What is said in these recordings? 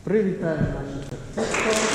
Привітаємо наше сердечко.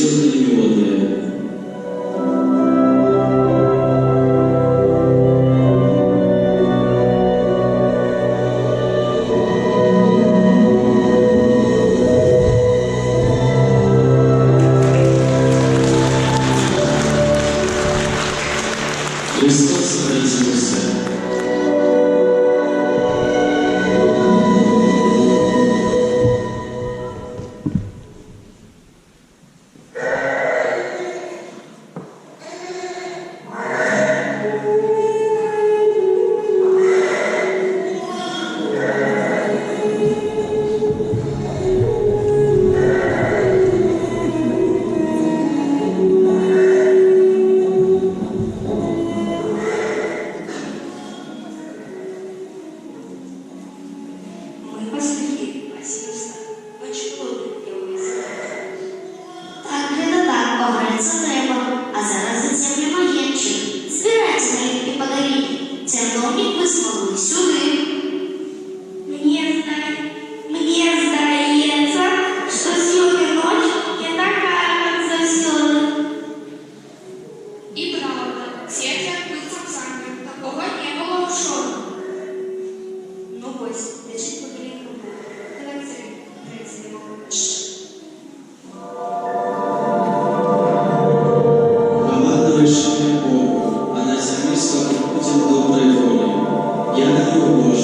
присутні мелодія. Христос родився усе. Богу, а на землі слава Путін доброї волі. Я дарую Боже.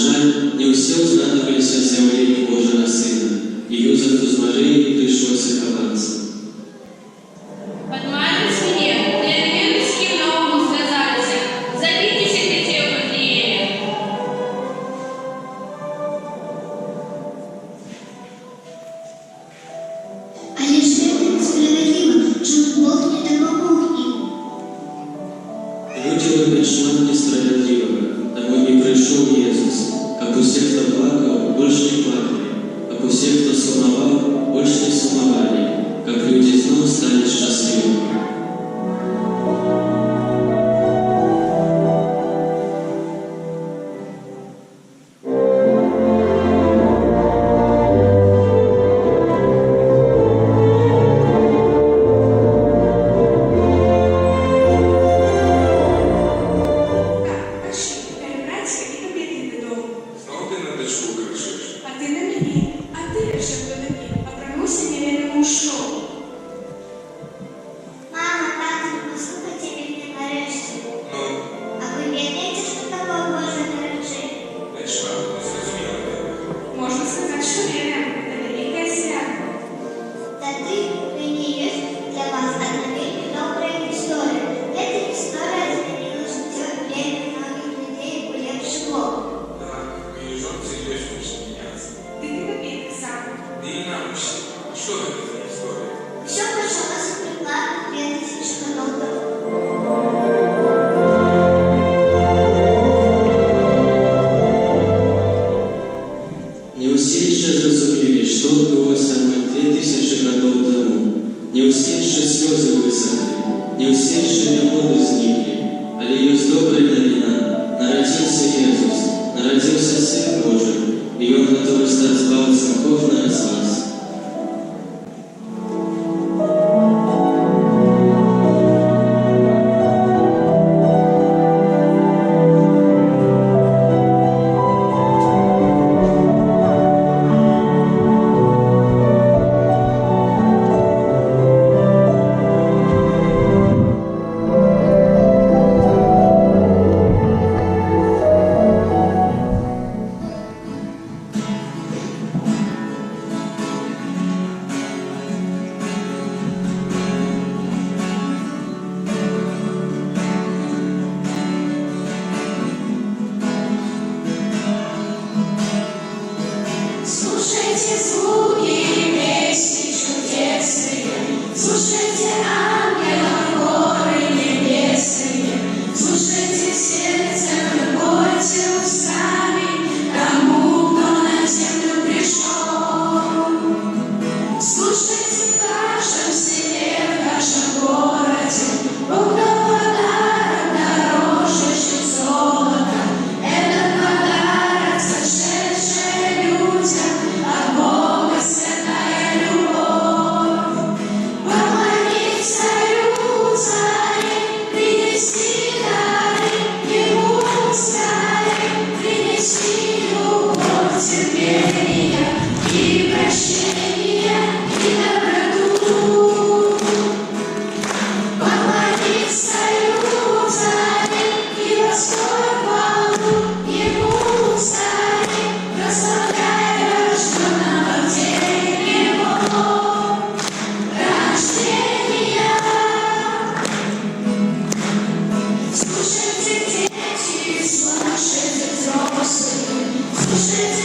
жаль, не ўсе ўзрадаваліся з'яўленню Божага Сына, і Юзефу з Марыяй прыйшлося хавацца. Поднимайтесь мне, неверующие новому связались. Зовите детей в Вифлееме. Але ж гэта несправядліва, чым Бог не дапамог ім. Людзі робяць шмат несправядлівага, таму і прыйшоў Езус, каб усе, хто плакаў, больш не плакалі, каб усе, хто сумаваў, больш не сумавалі, каб людзі зноў сталі шчаслівымі. Перебратися і добігти додому. Знову ти на дочку кричиш. А ти на мені, а ти лише до мені, обернувся невідомому що. Мама, тато, послухайте мене нарешті. Ну, А ви вірите, що такого Боже народження? Нечка, не зрозуміла тебе. Можна сказати, що віримо, це велике свято. Тады мені є для вас одна вельми добрая історія. Эта історія змінила життя для многих людей у ліпше Бог. Так, мої жонці точно ще міняться. Ти не тобі сам. Ти і нам ще. Що це за історія? Все почалося приблизно 2000 років тому. Не ўсе яшчэ зразумелі, што адбылося амаль 2000 гадоў таму. Не ўсе яшчэ слёзы высохлі, не ўсе яшчэ нягоды зніклі. Але ёсць добрая навіна. Нарадзіўся Езус, нарадзіўся Сын Божы, і Ён гатовы стаць збаўцам кожнага з вас. Слушайте звуки песни чудесные, слушайте ангелов хоры небесные, слушайте сердцем и пойте устами тому, кто на землю пришел. Слушайте в каждом селе, в каждом городе, Бог дал подарок дороже, чем золото. Этот подарок сошедший людям от Бога святая любовь. Поклониться царю, принеси дары, ему стали, принеси любовь, терпение и прощение и доброту. Поклониться царю и восторг хвалу ему стали, прославляя рожденного в день его рождения. Слушайте, дети, слушайте взрослые, слушайте